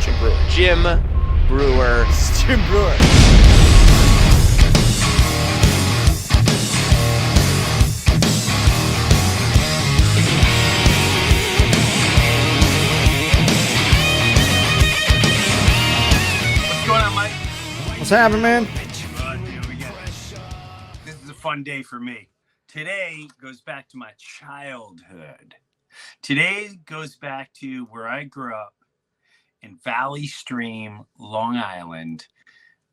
Jim Breuer. Jim Breuer. Jim Breuer. What's going on, Mike? What's happening, man? This is a fun day for me. Today goes back to my childhood. Today goes back to where I grew up in Valley Stream, Long Island,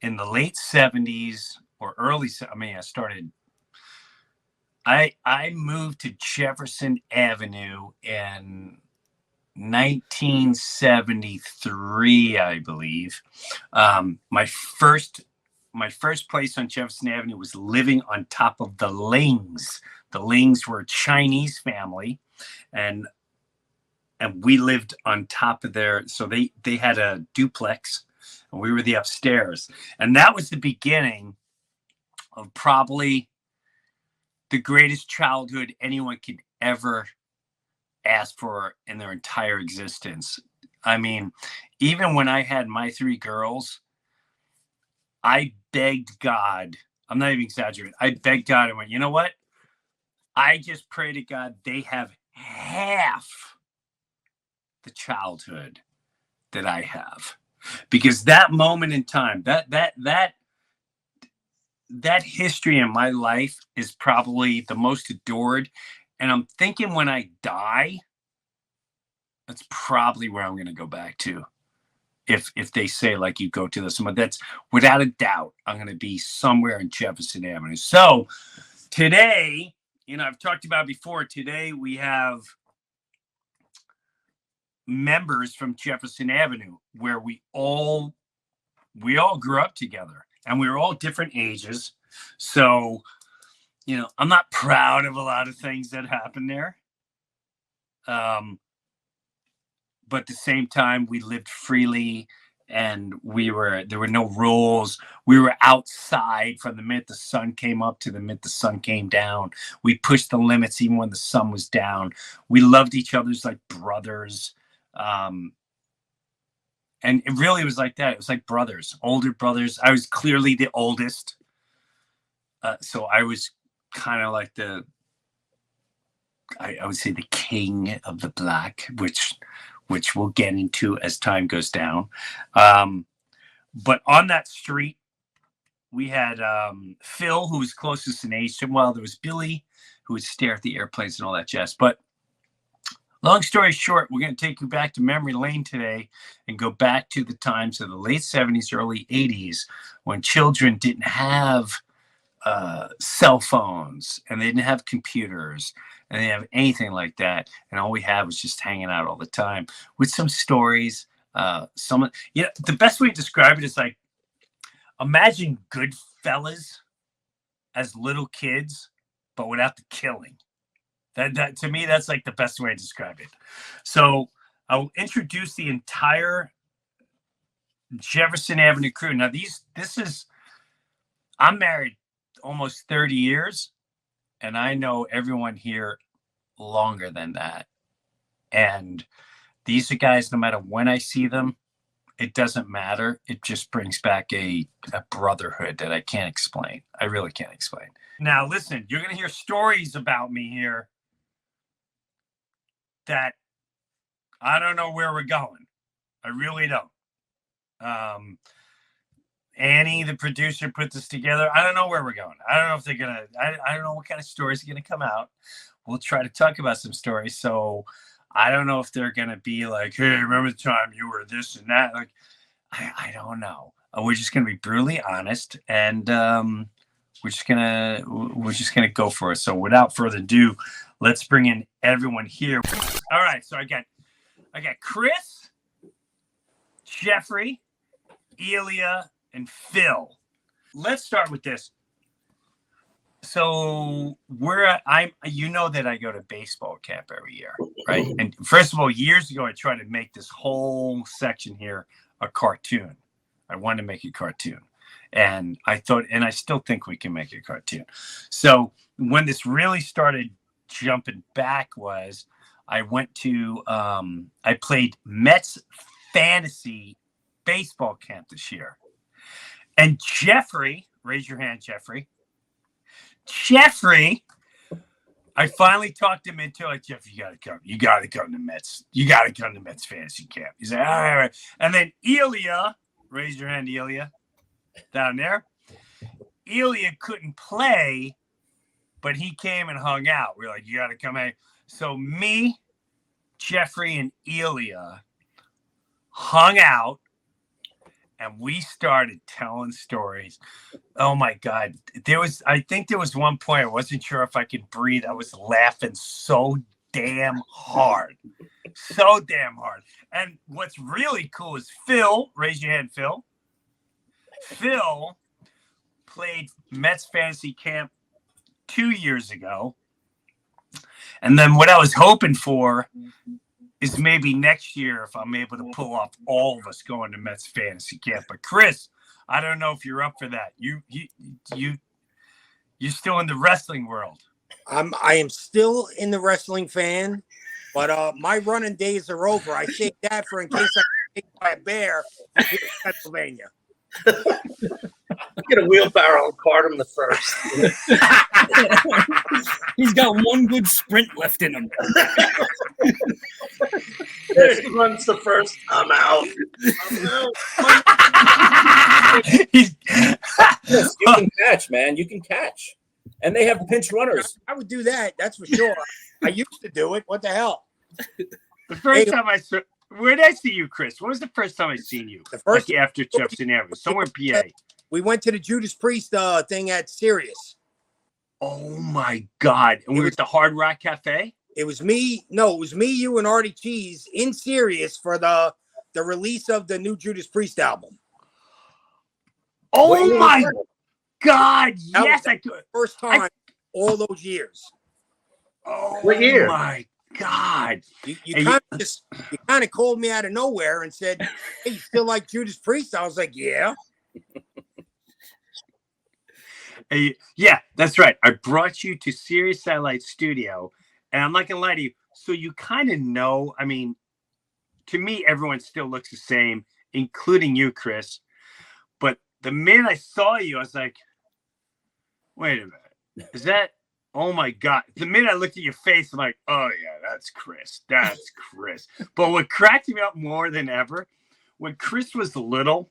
in the late 70s or early. I moved to Jefferson Avenue in 1973, I believe. My first place on Jefferson Avenue was living on top of the Lings. The Lings were a Chinese family, and we lived on top of their. So they had a duplex, and we were the upstairs, and that was the beginning of probably the greatest childhood anyone could ever ask for in their entire existence. I mean, even when I had my three girls, I begged God. I'm not even exaggerating. I begged God and went, you know what? I just pray to God they have half the childhood that I have. Because that moment in time, that history in my life is probably the most adored. And I'm thinking when I die, that's probably where I'm going to go back to. If they say, like, you go to this, but that's without a doubt, I'm going to be somewhere in Jefferson Avenue. So today, I've talked about before, today we have members from Jefferson Avenue where we all grew up together, and we were all different ages. So, I'm not proud of a lot of things that happened there. But at the same time, we lived freely, and there were no rules. We were outside from the minute the sun came up to the minute the sun came down. We pushed the limits even when the sun was down. We loved each other like brothers. And it really was like that. It was like brothers, older brothers. I was clearly the oldest. So I was kind of like I would say the king of the black, which we'll get into as time goes down. But on that street, we had Phil, who was closest in age to him. Well, there was Billy, who would stare at the airplanes and all that jazz. But long story short, we're going to take you back to memory lane today and go back to the times of the late 70s, early 80s, when children didn't have cell phones, and they didn't have computers, and they didn't have anything like that. And all we had was just hanging out all the time with some stories. The best way to describe it is like, imagine Goodfellas as little kids, but without the killing. That to me, that's like the best way to describe it. So I'll introduce the entire Jefferson Avenue crew. Now, I'm married almost 30 years, and I know everyone here longer than that. And these are guys, no matter when I see them, it doesn't matter. It just brings back a brotherhood that I can't explain. I really can't explain. Now, listen, you're going to hear stories about me here that I don't know where we're going. I really don't. Annie, the producer, put this together. I don't know where we're going. I don't know if they're going to, I don't know what kind of stories are going to come out. We'll try to talk about some stories. So I don't know if they're going to be like, hey, remember the time you were this and that? Like, I don't know. We're just going to be brutally honest, and we're just gonna go for it. So without further ado, let's bring in everyone here. All right. So I got Chris, Jeffrey, Elia, and Phil. Let's start with this. So that I go to baseball camp every year, right? And first of all, years ago, I tried to make this whole section here a cartoon. I wanted to make a cartoon, and I thought, and I still think we can make a cartoon. So when this really started jumping back was I went to I played Mets fantasy baseball camp this year. And Jeffrey, raise your hand, Jeffrey. Jeffrey, I finally talked him into like, Jeff, you got to come. You got to come to Mets. You got to come to Mets fantasy camp. He's like, all right. And then Elia, raise your hand, Elia, down there. Elia couldn't play, but he came and hung out. We were like, you got to come in. So me, Jeffrey, and Elia hung out, and we started telling stories. Oh my God. I think there was one point I wasn't sure if I could breathe. I was laughing so damn hard. So damn hard. And what's really cool is Phil, raise your hand, Phil. Phil played Mets fantasy camp 2 years ago. And then what I was hoping for is maybe next year if I'm able to pull off all of us going to Mets fantasy camp. But Chris, I don't know if you're up for that. You're still in the wrestling world. I am still in the wrestling fan, but my running days are over. I saved that for in case I get hit by a bear in Pennsylvania. Get a wheelbarrow and cart him the first. He's got one good sprint left in him. If he runs the first, I'm out. Yes, you can catch, man. You can catch. And they have pinch runners. I would do that. That's for sure. I used to do it. What the hell? The first time I saw, where did I see you, Chris? When was the first time I seen you? The first like after Jefferson Ave, somewhere in PA. We went to the Judas Priest thing at Sirius. Oh my God! And we were at the Hard Rock Cafe. It was me. No, it was me, you, and Artie Cheese in Sirius for the release of the new Judas Priest album. Oh my God! That Yes, was I could. First time all those years. Oh What year? my God! You kind of called me out of nowhere and said, "Hey, you still like Judas Priest?" I was like, "Yeah." Yeah, that's right. I brought you to Sirius Satellite Studio, and I'm not gonna lie to you. So you kind of know. I mean, to me, everyone still looks the same, including you, Chris. But the minute I saw you, I was like, "Wait a minute, is that?" Oh my God. The minute I looked at your face, I'm like, oh yeah, that's Chris. That's Chris. But what cracked me up more than ever, when Chris was little,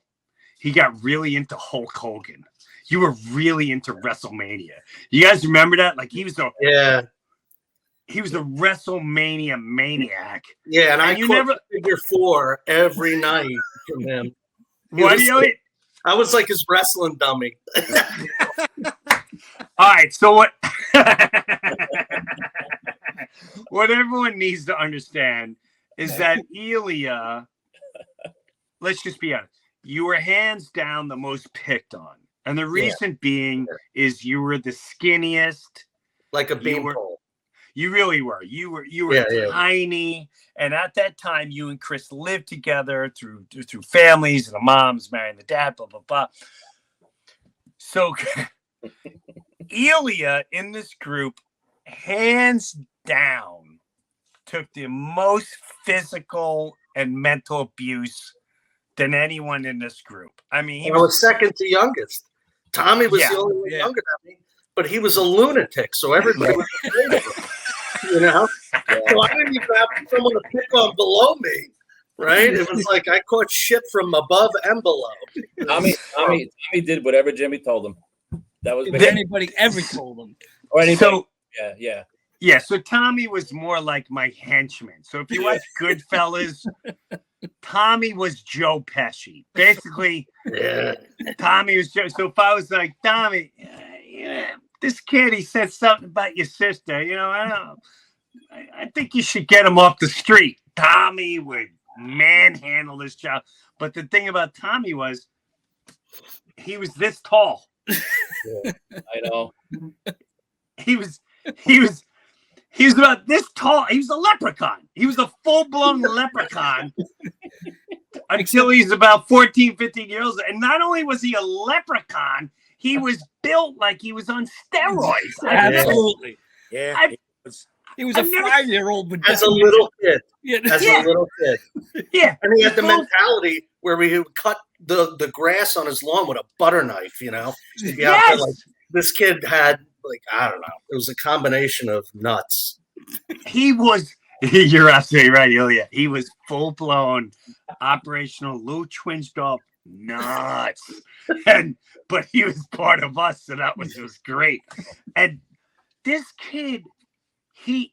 he got really into Hulk Hogan. You were really into WrestleMania. You guys remember that? Like he was a WrestleMania maniac. Yeah, and I you caught never figure 4 every night from him. What do you? I was like his wrestling dummy. All right, so what? What everyone needs to understand is that Elia, let's just be honest, you were hands down the most picked on. And the reason being is you were the skinniest. Like a beanpole. You really were. You were tiny. And at that time, you and Chris lived together through families, and the mom's marrying the dad, blah, blah, blah. So Elia in this group, hands down, took the most physical and mental abuse than anyone in this group. I mean, he was second to youngest. Tommy was the only one younger than me, but he was a lunatic, so everybody was afraid of him. You know? So I didn't even have someone to pick on below me, right? It was like I caught shit from above and below. Tommy did whatever Jimmy told him. That was if anybody ever told him. Or anybody. So, yeah. So Tommy was more like my henchman. So if you watch Goodfellas, Tommy was Joe Pesci. Basically, Tommy was Joe. So if I was like, Tommy, this kid, he said something about your sister. I think you should get him off the street. Tommy would manhandle this child. But the thing about Tommy was he was this tall. Yeah, I know. He was about this tall. He was a leprechaun. He was a full-blown leprechaun until he's about 14, 15 years old. And not only was he a leprechaun, he was built like he was on steroids. Absolutely. Yeah. He was a 5-year-old with as a little kid. Yeah. As a little kid. Yeah. And he had the mentality where we would cut the grass on his lawn with a butter knife. You know, He'd be out there, Yes. like, this kid had, like, I don't know. It was a combination of nuts. He was. You're absolutely right, Ilya. He was full blown operational, little twinged up nuts, but he was part of us, so that was great. And this kid, he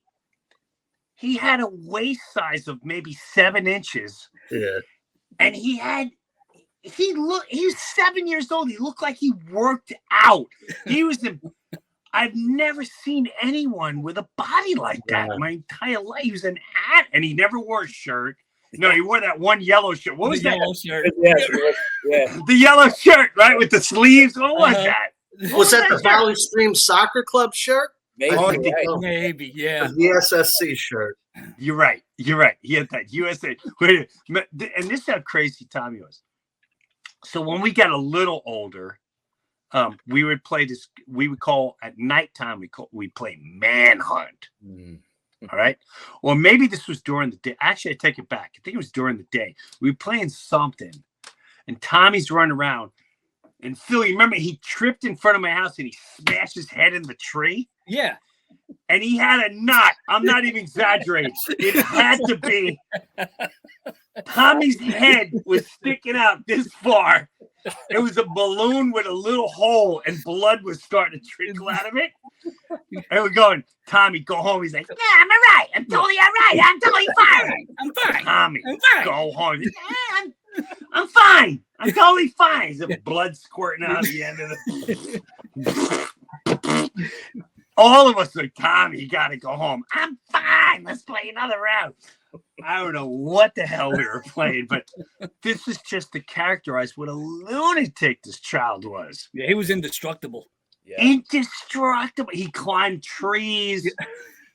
had a waist size of maybe 7 inches, Yeah. and he was 7 years old. He looked like he worked out. He was I've never seen anyone with a body like that in my entire life. He was an and he never wore a shirt. No, he wore that one yellow shirt. What was that? Yellow shirt. Yeah. The yellow shirt, right, with the sleeves. What was that? Was that the Valley Stream Soccer Club shirt? Maybe. Oh, Right. Maybe, yeah. The SSC shirt. You're right. You're right. He had that USA. And this is how crazy Tommy was. So when we got a little older, we would play this. We would call at nighttime. We play manhunt. All right. Well, maybe this was during the day. Actually, I take it back. I think it was during the day. We were playing something, and Tommy's running around. And Phil, you remember he tripped in front of my house and he smashed his head in the tree. Yeah. And he had a knot. I'm not even exaggerating. It had to be. Tommy's head was sticking out this far. It was a balloon with a little hole, and blood was starting to trickle out of it. And we're going, Tommy, go home. He's like, yeah, I'm all right. I'm totally all right. I'm totally fine. I'm fine. Tommy, I'm fine. go home. He's like, I'm fine. I'm totally fine. There's blood squirting out of the end of the. All of us are like, Tommy, you got to go home. I'm fine. Let's play another round. I don't know what the hell we were playing, but this is just to characterize what a lunatic this child was. Yeah, he was indestructible. Yeah. Indestructible. He climbed trees.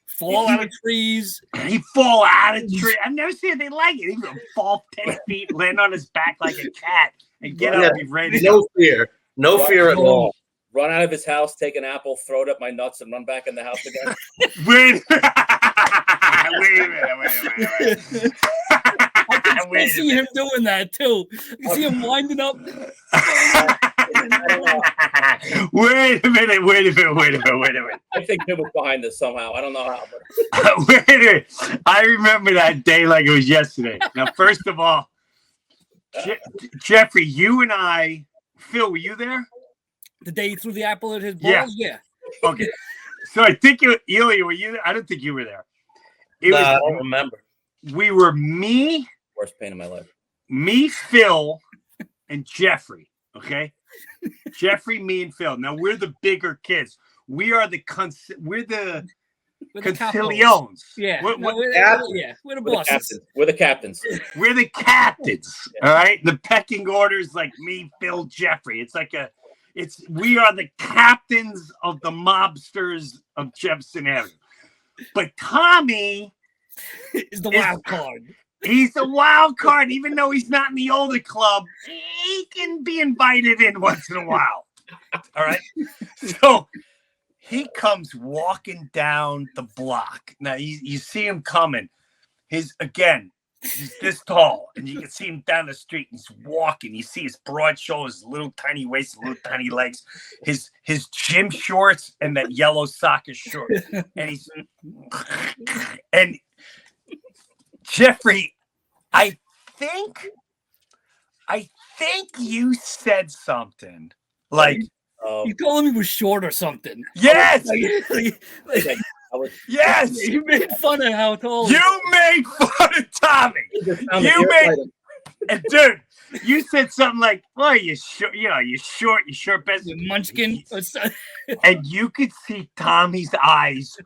Fall out of trees. He'd fall out of trees. I've never seen anything like it. He would fall 10 feet, land on his back like a cat, and get up and be ready to No fear. No fear at all. Run out of his house, take an apple, throw it up my nuts, and run back in the house again. Wait a minute. I see him doing that too. I see him winding up. Wait a minute. I think Jim was behind this somehow. I don't know how. But... Wait a minute. I remember that day like it was yesterday. Now, first of all, Jeffrey, you and I, Phil, were you there? The day he threw the apple at his balls? Yeah. Okay. So I think Ilya, were you there? I don't think you were there. I don't remember. We were me, Worst pain in my life. Phil, and Jeffrey. Okay. Jeffrey, me, and Phil. Now we're the bigger kids. We are the concilions. Yeah. We're We're the bosses. We're the captains. We're the captains. All right. The pecking orders like me, Phil, Jeffrey. We are the captains of the mobsters of Jefferson Ave. But Tommy is the wild card. He's a wild card, even though he's not in the older club. He can be invited in once in a while. All right. So he comes walking down the block. Now you see him coming. He's this tall, and you can see him down the street. He's walking. You see his broad shoulders, little tiny waist, little tiny legs, his gym shorts, and that yellow soccer short. And Jeffrey, I think you said something like, you told him he was short or something. Yes. Yes. You made fun of how tall. You made fun of Tommy. And dude, you said something like, "Well, you're short. You're short, best munchkin." And you could see Tommy's eyes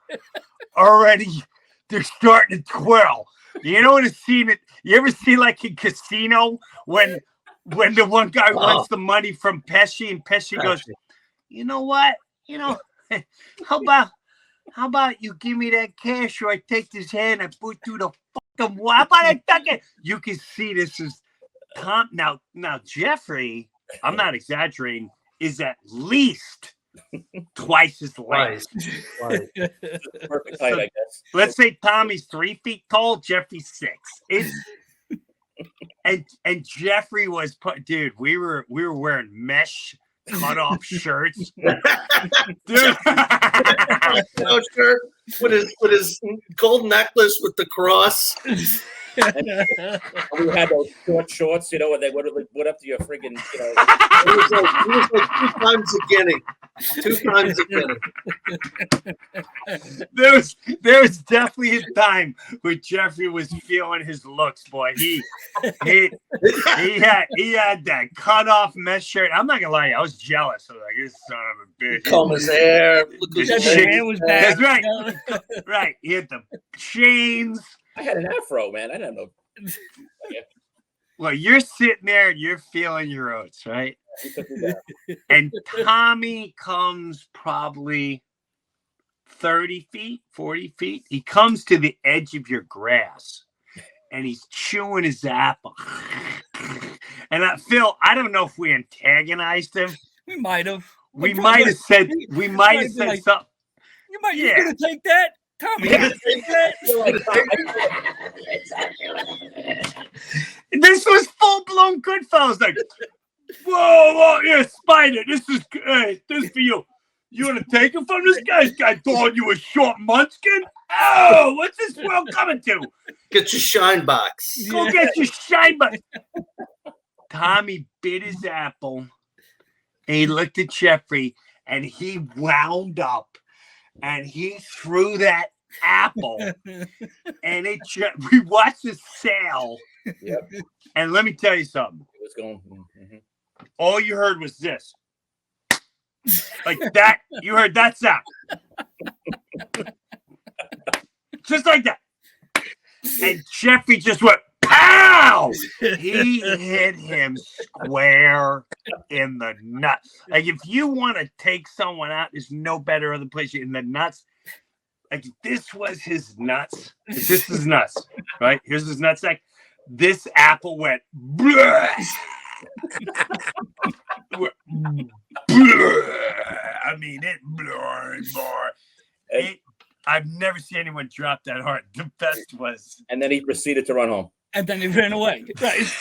already. They're starting to twirl. You know what a scene? You ever see like in Casino when the one guy wants the money from Pesci, and Pesci goes, "You know what? How about you give me that cash, or I take this hand and put through the fucking wall? How about I tuck it?" You can see this is Tom. Now Jeffrey, I'm not exaggerating, is at least twice his length. Perfect height, I guess. Let's say Tommy's 3 feet tall, Jeffrey's 6. And Jeffrey was dude. We were wearing mesh cut off shirts, dude. Shirt with his gold necklace with the cross. And we had those short shorts, you know, where they went up to your friggin', you know. It was like 2 times a guinea. 2 times a guinea. There was definitely a time where Jeffrey was feeling his looks, boy. He had that cut off mesh shirt. I'm not gonna lie, I was jealous. I was like, this son of a bitch. Comb his hair. Look His his hair was back. That's right. Right. He had the chains. I had an afro, man. I don't know. Well, you're sitting there and you're feeling your oats, right? And Tommy comes probably 30 feet, 40 feet. He comes to the edge of your grass and he's chewing his apple. And Phil, I don't know if we antagonized him. We might have. We might have said like, something. You're gonna take that? Tommy, you gonna take that? This was full-blown Goodfellas. Like, whoa, yeah, Spider, this is for you. You want to take it from this guy? This guy thought you were short munchkin? Oh, what's this world coming to? Get your shine box. Go get your shine box. Tommy bit his apple, and he looked at Jeffrey, and he wound up. And he threw that apple, and we watched it sail. Yep. And let me tell you something. It was going. Mm-hmm. All you heard was this, like that. You heard that sound, just like that. And Jeffrey just went pow. He hit him square in the nuts. Like if you want to take someone out, there's no better other place in the nuts. Like this was his nuts. This is nuts, right? Here's his nutsack. This apple went. Bleh. I mean, it blurred more. I've never seen anyone drop that hard. The best was. And then he proceeded to run home. And then he ran away. Right.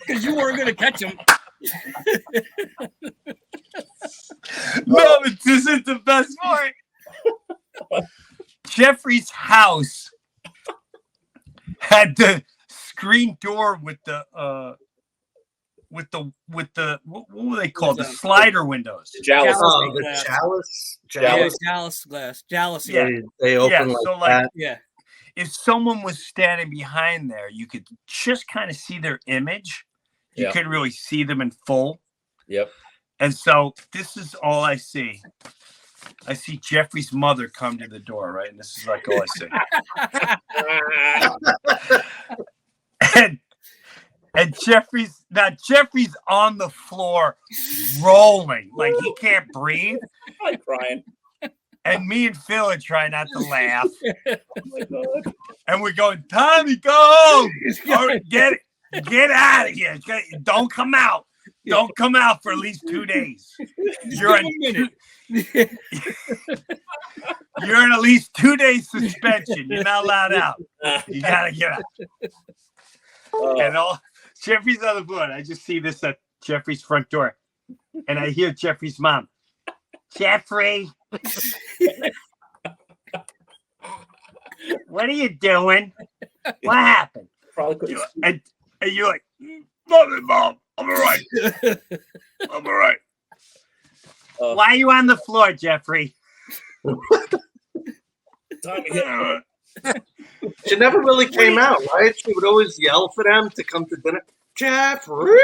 Because you weren't going to catch him. No, but this is the best part. Jeffrey's house had the screen door with the what were they called? The slider windows. The Jalis. Oh, the chalice. Jalis glass. Jalis. Yeah. They open Yeah, so like that. Yeah. If someone was standing behind there, you could just kind of see their image. You couldn't really see them in full. Yep. And so this is all I see. I see Jeffrey's mother come to the door, right? And this is like all I see. And Jeffrey's on the floor rolling like he can't breathe. I'm crying. And me and Phil are trying not to laugh. Oh my God. And we're going, Tommy, go home. Get out of here. Don't come out. Don't come out for at least 2 days. You're in at least 2 days suspension. You're not allowed out. You gotta get out. And all Jeffrey's on the floor. I just see this at Jeffrey's front door. And I hear Jeffrey's mom. Jeffrey. What are you doing? What happened? Probably and you're like, nothing, Mom. I'm all right. I'm all right. Why are you on the floor, Jeffrey? She never really came out, right? She would always yell for them to come to dinner. Jeffrey!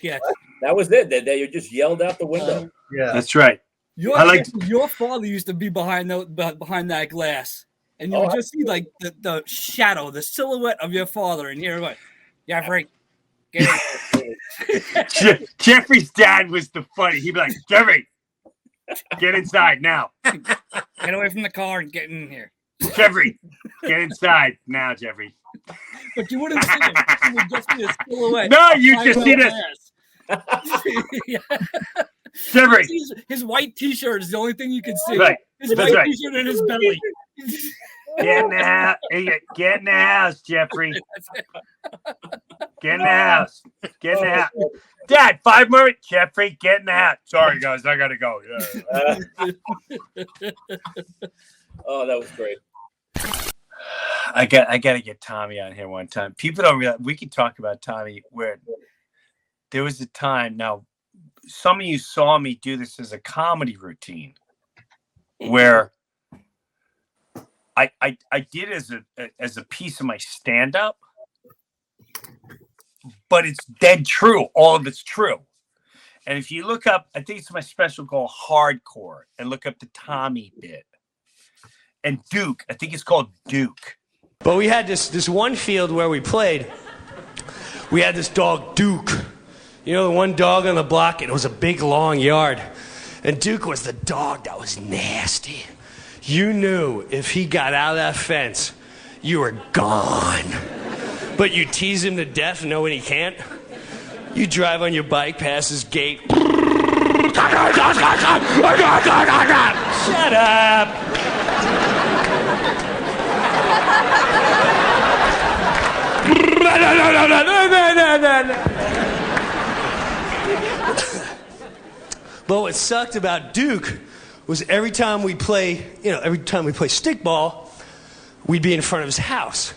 Yeah. That was it. They just yelled out the window. Yeah. That's right. Your father used to be behind that glass. And you would just see like the shadow, the silhouette of your father. And you're like, Jeffrey, get in. Jeffrey's dad was the funny. He'd be like, Jeffrey, get inside now. Get away from the car and get in here. Jeffrey, get inside now, Jeffrey. But you wouldn't see him. You would just see a silhouette. No, you just see this. Yeah. Jeffrey. His white T-shirt is the only thing you can see. Right. His white T-shirt and his belly. Get in the house. Get in the house, Jeffrey. Get in the house. Get in the house. Dad, 5 more. Jeffrey, get in the house. Sorry, guys, I gotta go. Oh, that was great. I gotta get Tommy on here one time. People don't realize we can talk about Tommy where there was a time. Now, some of you saw me do this as a comedy routine, where I did as a piece of my stand up, but it's dead true. All of it's true. And if you look up, I think it's my special called Hardcore, and look up the Tommy bit. And Duke, I think it's called Duke. But we had this one field where we played. We had this dog, Duke. You know, the one dog on the block, and it was a big, long yard. And Duke was the dog that was nasty. You knew if he got out of that fence, you were gone. But you tease him to death and know when he can't. You drive on your bike past his gate. Shut up. But what sucked about Duke was every time we play stickball, we'd be in front of his house.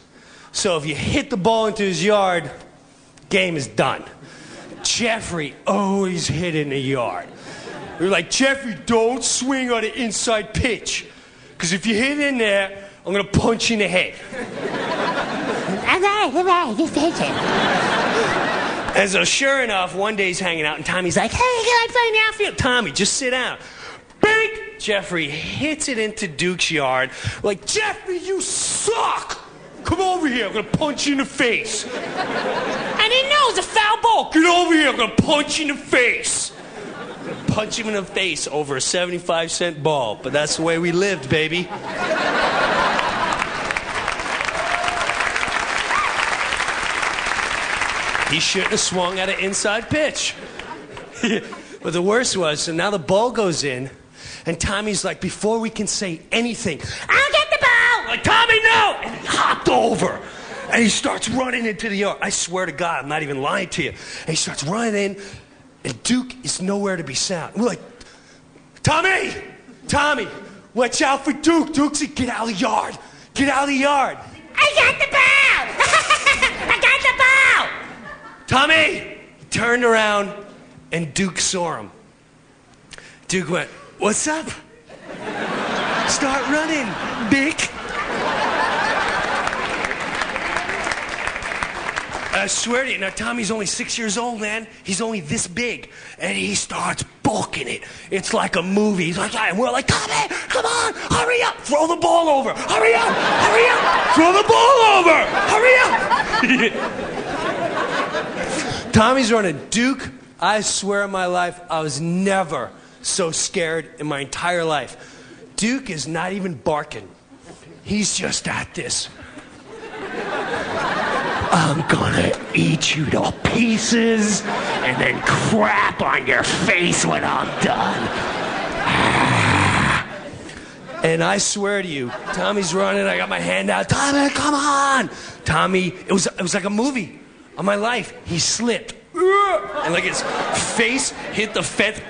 So if you hit the ball into his yard, game is done. Jeffrey always hit in the yard. We were like, Jeffrey, don't swing on the inside pitch. Because if you hit in there, I'm going to punch you in the head. Just hit it. And so sure enough, one day he's hanging out and Tommy's like, hey, can I play in the outfield? Tommy, just sit down. Bang! Jeffrey hits it into Duke's yard. Like, Jeffrey, you suck! Come over here, I'm gonna punch you in the face. And he knows a foul ball. Get over here, I'm gonna punch you in the face. Punch him in the face over a 75-cent ball. But that's the way we lived, baby. He shouldn't have swung at an inside pitch. But the worst was, so now the ball goes in, and Tommy's like, before we can say anything, I'll get the ball! Like, Tommy, no! And he hopped over, and he starts running into the yard. I swear to God, I'm not even lying to you. And he starts running in, and Duke is nowhere to be found. We're like, Tommy! Tommy, watch out for Duke. Duke's like, get out of the yard. Get out of the yard. I got the ball! I got the ball! Tommy! He turned around, and Duke saw him. Duke went, what's up? Start running, Dick. I swear to you, now Tommy's only 6 years old, man. He's only this big, and he starts bulking it. It's like a movie. He's like, and we're like, Tommy, come on, hurry up, throw the ball over. Hurry up, throw the ball over. Hurry up. Tommy's running. Duke, I swear on my life, I was never so scared in my entire life. Duke is not even barking. He's just at this. I'm gonna eat you to pieces and then crap on your face when I'm done. And I swear to you, Tommy's running, I got my hand out. Tommy, come on! Tommy, it was like a movie. On my life, he slipped. And like his face hit the fence.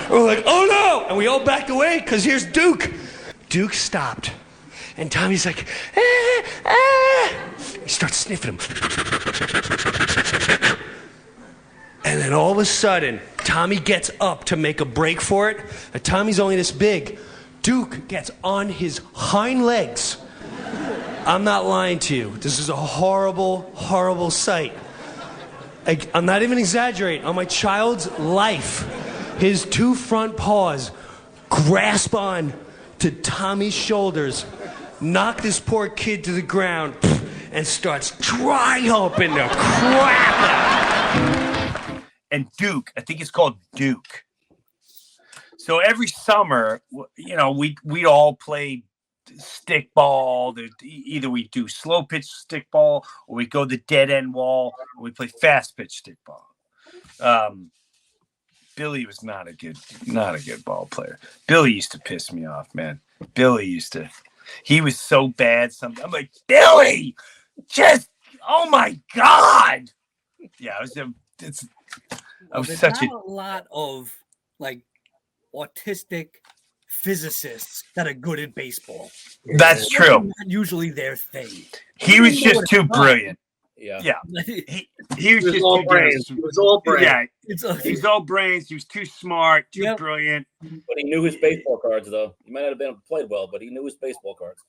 We're like, oh no! And we all backed away, because here's Duke. Duke stopped. And Tommy's like, ah, ah. He starts sniffing him. And then all of a sudden, Tommy gets up to make a break for it. And Tommy's only this big. Duke gets on his hind legs. I'm not lying to you. This is a horrible, horrible sight. I'm not even exaggerating. On my child's life, his two front paws grasp on to Tommy's shoulders, knock this poor kid to the ground, and starts dry humping the crap out. And Duke, I think it's called Duke. So every summer, you know, we'd all play stickball. Either we do slow pitch stickball, or we go the dead end wall, or we play fast pitch stickball. Billy was not a good ball player. Billy used to piss me off, man. He was so bad. Sometimes I'm like, Billy, oh my God. Yeah, There's not a lot of like autistic physicists that are good at baseball. That's true. Not usually their thing. He was just too brilliant. Yeah. He was just all too brains. He was all brains. Yeah, he's all brains. He was too smart, too brilliant. But he knew his baseball cards, though. He might not have been played well, but he knew his baseball cards.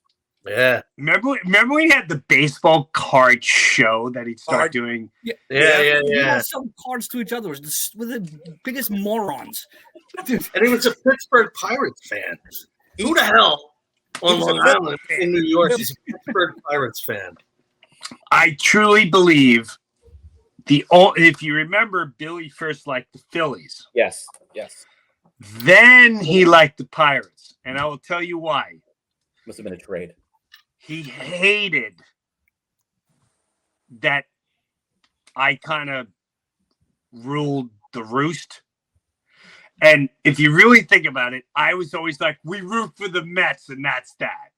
Yeah. Remember when he had the baseball card show that he'd start doing? Yeah. Some cards to each other with the biggest morons. And he was a Pittsburgh Pirates fan. Who the hell on Long Island in New York is a Pittsburgh Pirates fan? I truly believe if you remember, Billy first liked the Phillies. Yes. Then he liked the Pirates, and I will tell you why. Must have been a trade. He hated that I kind of ruled the roost. And if you really think about it, I was always like, we root for the Mets, and that's that.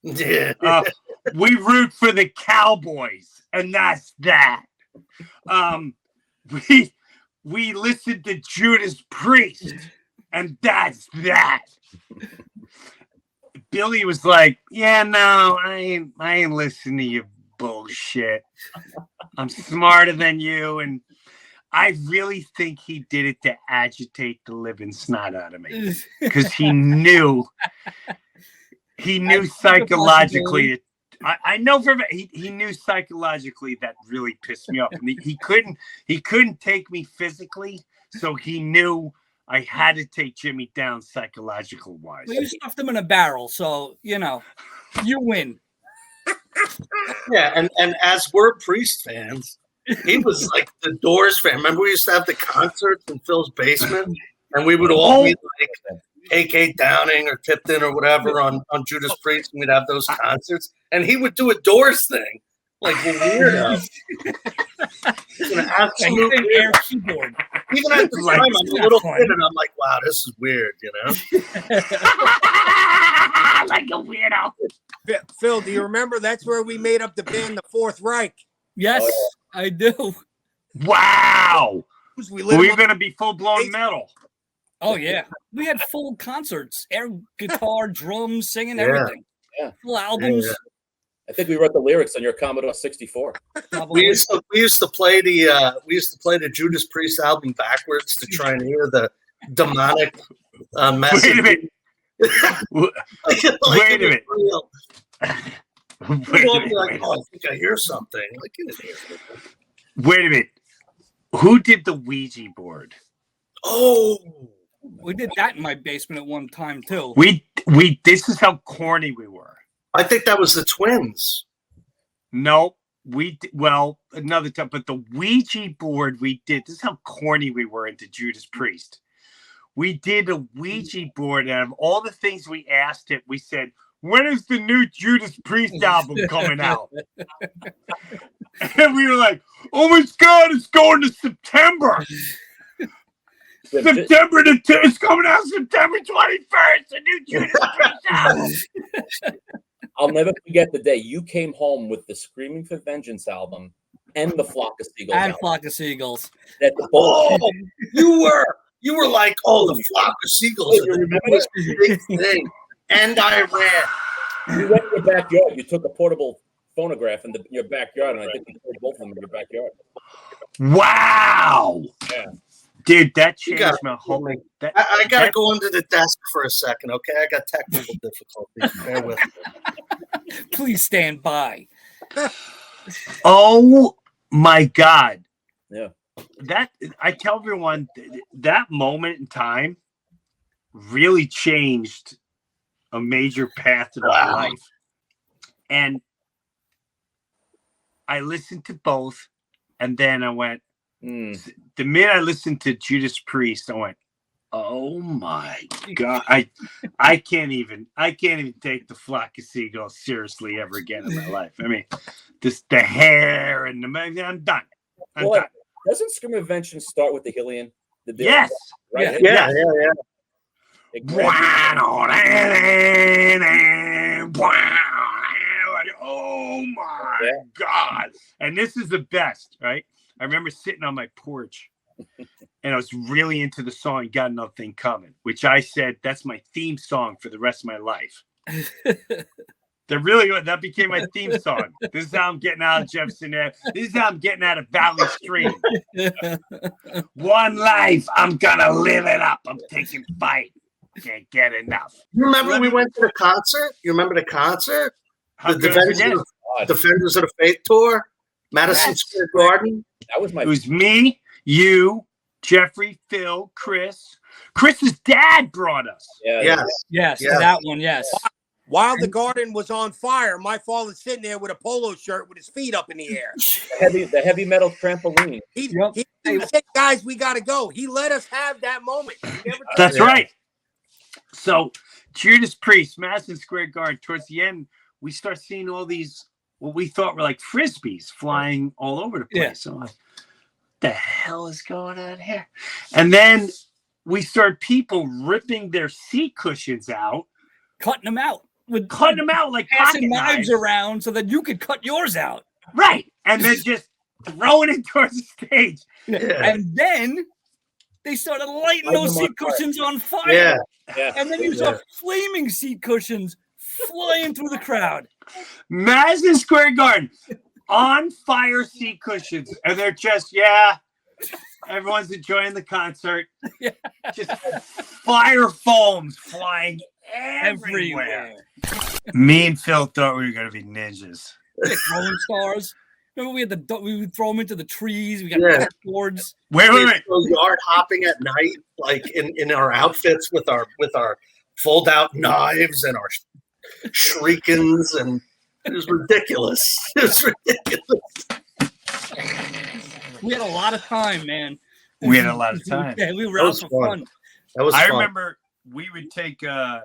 Yeah. We root for the Cowboys, and that's that. We listen to Judas Priest, and that's that. Billy was like, yeah, no, I ain't listening to your bullshit. I'm smarter than you, and I really think he did it to agitate the living snot out of me because he knew psychologically. I know he knew psychologically that really pissed me off. And he couldn't take me physically, so he knew I had to take Jimmy down psychological wise. Well, you stuffed him in a barrel, so you win. Yeah, and as we're Priest fans, he was like the Doors fan. Remember we used to have the concerts in Phil's basement, and we would all be like A.K. Downing or Tipton or whatever on Judas Priest, and we'd have those concerts. And he would do a Doors thing, like we're weirdos. An absolute air keyboard. Even at the time, I'm a little kid, and I'm like, wow, this is weird, Like a weirdo. Phil, do you remember that's where we made up the band, the Fourth Reich? Yes, I do. Wow. Were you going to be full-blown metal? Oh, yeah. We had full concerts, air guitar, drums, singing, everything. Yeah. Full albums. Yeah. I think we wrote the lyrics on your Commodore 64. We used to play the Judas Priest album backwards to try and hear the demonic message. Wait a minute. Wait a minute. I think I hear something. Wait a minute. Who did the Ouija board? Oh, we did that in my basement at one time too. This is how corny we were. I think that was the twins. No, another time, but the Ouija board we did. This is how corny we were into Judas Priest. We did a Ouija board, and of all the things we asked it, we said, when is the new Judas Priest album coming out? And we were like, oh my God, it's going to September. It's coming out September 21st, the new Judas Priest album. I'll never forget the day you came home with the Screaming for Vengeance album and the Flock of Seagulls album. Flock of Seagulls. You were like, the Flock of Seagulls. You remember this big thing. And I ran. You went in your backyard. You took a portable phonograph in your backyard, and I think you played both of them in your backyard. Wow. Yeah. Dude, that changed my whole... I got to go under the desk for a second, okay? I got technical difficulties. Bear with me. Please stand by. Oh, my God. Yeah. I tell everyone, that moment in time really changed a major path of my life. And I listened to both, and then I went, the minute I listened to Judas Priest, I went, oh my God. I can't even take the Flock of Seagulls seriously ever again in my life. I mean, the hair and I'm done. I'm done. Doesn't Scream of Vengeance start with the Hillian? Yes. Right. Yeah. It grabs Oh my Yeah. God. And this is the best, right? I remember sitting on my porch and I was really into the song Got Another Thing Coming, which I said that's my theme song for the rest of my life. That became my theme song. This is how I'm getting out of Jefferson Ave. This is how I'm getting out of Valley Stream. One life, I'm gonna live it up. I'm taking fight. Can't get enough. You remember we went to the concert? You remember the concert? How The good is it? Defenders of the Faith tour, Madison Square Garden. That was my. It was me, you, Jeffrey, Phil, Chris. Chris's dad brought us. Yes, that one. Yes. While the garden was on fire, my father's sitting there with a polo shirt with his feet up in the air. The heavy metal trampoline. He said, guys, we got to go. He let us have that moment. That's right. So, Judas Priest, Madison Square Garden, towards the end, we start seeing all these, what we thought were like Frisbees flying all over the place. Yeah. So, I'm like, what the hell is going on here? And then we start people ripping their seat cushions out. Cutting them out. Cutting them out like passing pocket knives around so that you could cut yours out. Right. And then just throwing it towards the stage. And then they started lighting those seat cushions on fire. And then you saw flaming seat cushions flying through the crowd. Madison Square Garden, on fire seat cushions. And they're just, everyone's enjoying the concert. Just fire foams flying everywhere. Me and Phil thought we were going to be ninjas. Throwing stars. Remember we would throw them into the trees. We got boards. Wait. Yard hopping at night, like in our outfits with our fold out knives and our shriekings, and it was ridiculous. It was ridiculous. We had a lot of time, man. We had a lot of time. Yeah, we were out for fun. That was I fun. remember we would take our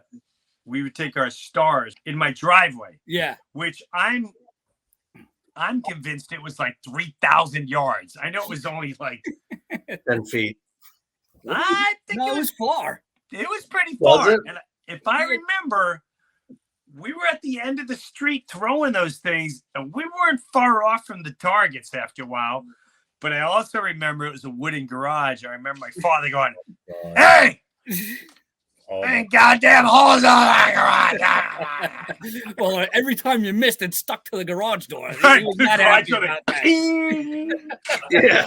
stars in my driveway. Yeah. Which I'm convinced it was like 3,000 yards. I know it was only like 10 feet. I think it was far. It was pretty Was far. it? And if I remember, we were at the end of the street throwing those things, and we weren't far off from the targets after a while. But I also remember it was a wooden garage. I remember my father going, "Hey! Ain't goddamn holes on that garage." Well, every time you missed, it stuck to the garage door. Right, He was not happy about that. Yeah.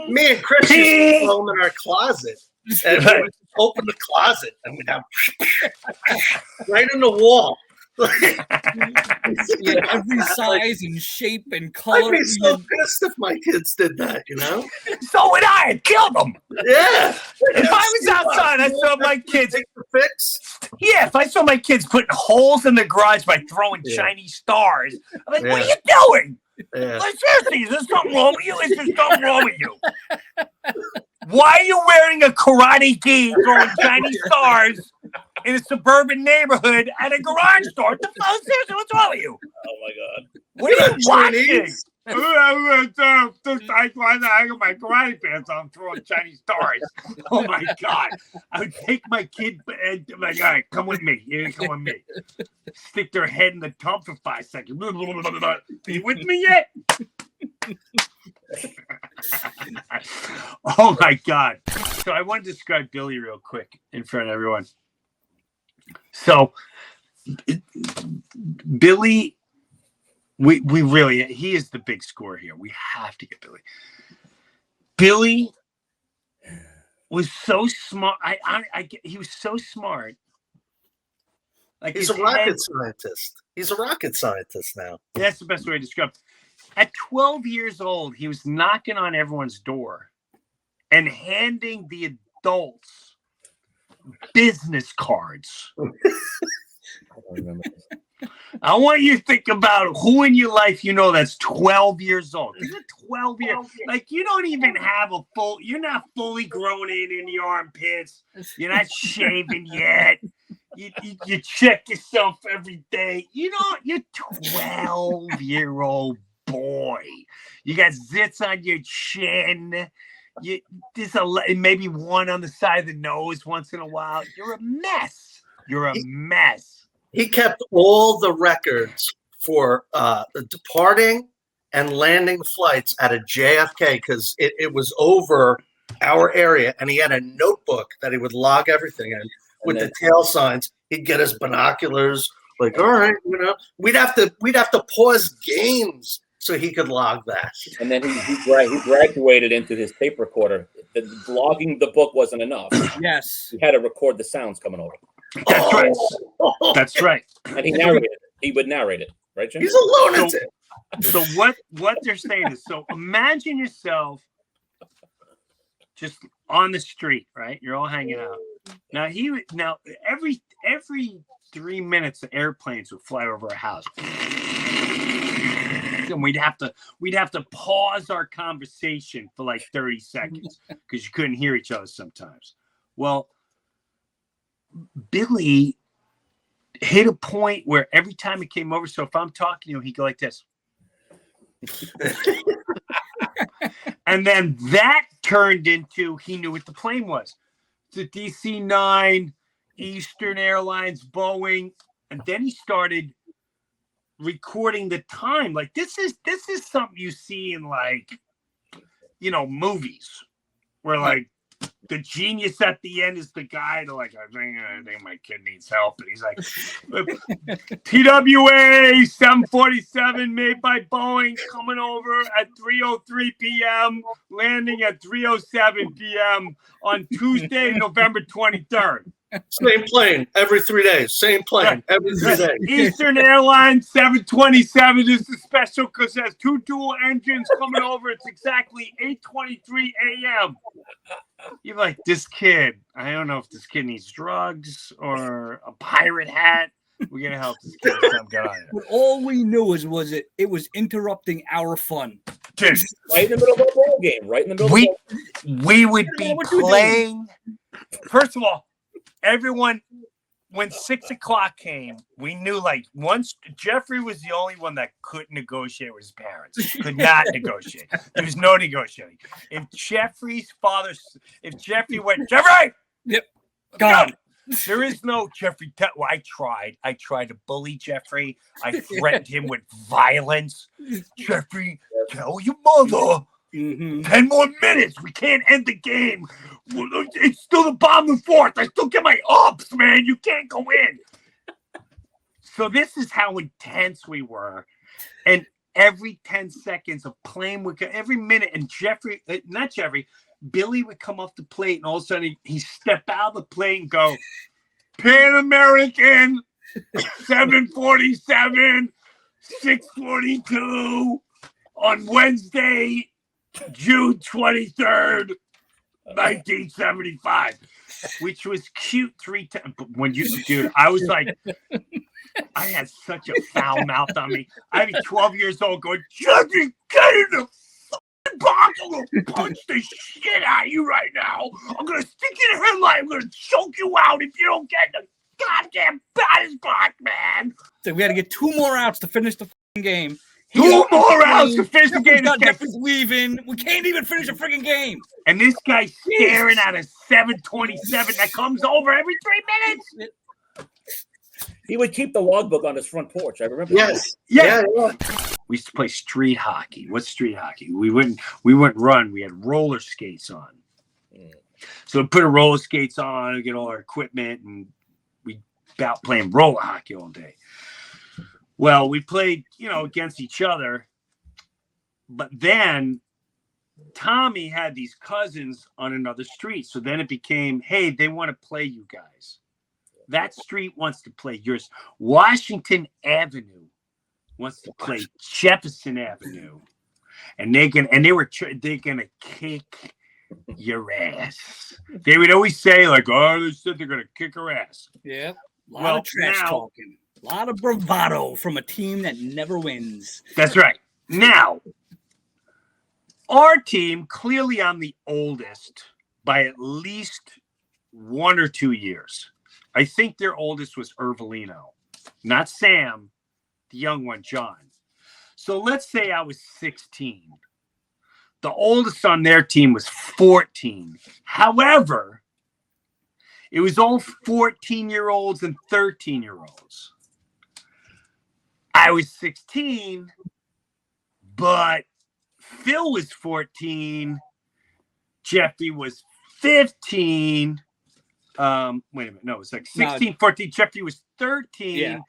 Me and Chris used to throw them in our closet. And we would open the closet and we'd have right in the wall. Yeah, every size and shape and color. I'd be so pissed if my kids did that, you know? So would I. I'd kill them. Yeah. If I was outside, I saw my kids. Fix. Yeah, if I saw my kids putting holes in the garage by throwing Chinese stars, I'm like, what are you doing? Like, seriously, is there something wrong with you? Is there something wrong with you? Why are you wearing a karate gi throwing Chinese stars in a suburban neighborhood at a garage store? Seriously, what's wrong with you? Oh my God. What are you watching? I got my karate pants on throwing Chinese stars. Oh my God. I would take my kid and be like, all right, come with me. Here, come with me. Stick their head in the tub for 5 seconds. Are you with me yet? Oh my God. So I want to describe Billy real quick in front of everyone. So Billy, we really, he is the big score here. We have to get Billy. Billy was so smart. He was so smart. Like he's a rocket scientist. He's a rocket scientist now. That's the best way to describe it. At 12 years old, he was knocking on everyone's door and handing the adults business cards. I don't remember this. I want you to think about who in your life you know that's 12 years old. You're 12 years, like you don't even have you're not fully grown in your armpits. You're not shaving yet. You check yourself every day. You're 12-year-old boy. You got zits on your chin. there's maybe one on the side of the nose once in a while. You're a mess. You're a mess. He kept all the records for the departing and landing flights out of JFK because it was over our area, and he had a notebook that he would log everything in with the tail signs. He'd get his binoculars, like, all right, we'd have to pause games so he could log that. And then he graduated into his tape recorder. Logging the book wasn't enough. Yes. He had to record the sounds coming over. That's right. That's right. And he narrated it. He would narrate it, right, Jim? He's a lunatic. So what they're saying is, so imagine yourself just on the street, right? You're all hanging out. Now every 3 minutes the airplanes would fly over our house. And we'd have to pause our conversation for like 30 seconds because you couldn't hear each other sometimes. Well, Billy hit a point where every time he came over, so if I'm talking to him, he'd go like this. And then that turned into he knew what the plane was. It's a DC-9, Eastern Airlines, Boeing. And then he started recording the time. Like this is something you see in like, movies where like the genius at the end is the guy to like, I think my kid needs help. And he's like, TWA 747 made by Boeing coming over at 3:03 p.m., landing at 3:07 p.m. on Tuesday, November 23rd. Same plane every 3 days. Same plane every 3 days. Eastern Airlines 727 is the special because it has 2 dual engines coming over. It's exactly 8:23 a.m. You're like, this kid, I don't know if this kid needs drugs or a pirate hat. We're going to help this kid. But all we knew was it was interrupting our fun. Dude, Right in the middle of a ball game. Right in the middle of a we would be playing. First of all, everyone, when 6 o'clock came, we knew like once Jeffrey was the only one that couldn't negotiate with his parents. Could not negotiate. There was no negotiating. If Jeffrey went, Jeffrey! Yep. Gone. There is no Jeffrey. Well, I tried to bully Jeffrey. I threatened him with violence. Jeffrey, tell your mother. 10 more minutes. We can't end the game. It's still the bottom of the fourth. I still get my ups, man. You can't go in. So this is how intense we were. And every 10 seconds of playing would go, every minute. And Billy would come off the plate, and all of a sudden he'd step out of the plate and go, Pan American 747 642 on Wednesday, June 23rd, 1975, which was cute 3 times. But when dude, I was like, I had such a foul mouth on me. I was 12 years old going, Jeffrey, get in the fucking box. I'm going to punch the shit out of you right now. I'm going to stick you in the headlight. I'm going to choke you out if you don't get the goddamn batter's box, man. So we had to get 2 more outs to finish the game. 2 more outs to finish the game. Jeffrey's leaving. We can't even finish a freaking game. And this guy's staring at a 727 that comes over every 3 minutes. He would keep the logbook on his front porch. I remember. Yes. Yeah. We used to play street hockey. What's street hockey? We wouldn't run. We had roller skates on. So we put our roller skates on, get all our equipment, and we about playing roller hockey all day. Well, we played, against each other. But then Tommy had these cousins on another street. So then it became, hey, they want to play you guys. That street wants to play yours. Washington Avenue wants to play Jefferson Avenue. And they're gonna kick your ass. They would always say, like, oh, they said they're gonna kick our ass. Yeah. A lot of trash talking. A lot of bravado from a team that never wins. That's right. Now, our team, clearly I'm the oldest by at least 1 or 2 years. I think their oldest was Ervelino, not Sam, the young one, John. So let's say I was 16. The oldest on their team was 14. However, it was all 14-year-olds and 13-year-olds. I was 16, but Phil was 14. Jeffrey was 15. Wait a minute. No, it was like 16, 14. Jeffrey was 13. Yeah.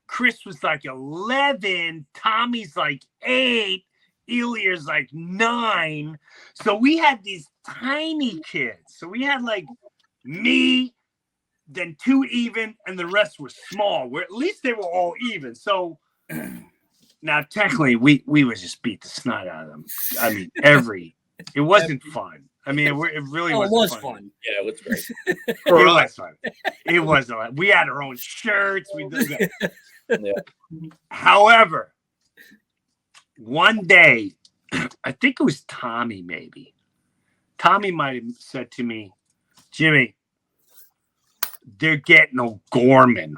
Chris was like 11. Tommy's like 8. Ilya's like 9. So we had these tiny kids. So we had like me, then 2 even, and the rest were small. Where at least they were all even. So now technically we would just beat the snot out of them. I mean, it wasn't fun. I mean, it really wasn't was fun. fun. Yeah, it was great. It was fun. It was a lot. We had our own shirts. We did that. Yeah. However, one day, I think it was Tommy, maybe. Tommy might have said to me, Jimmy, they're getting O'Gorman.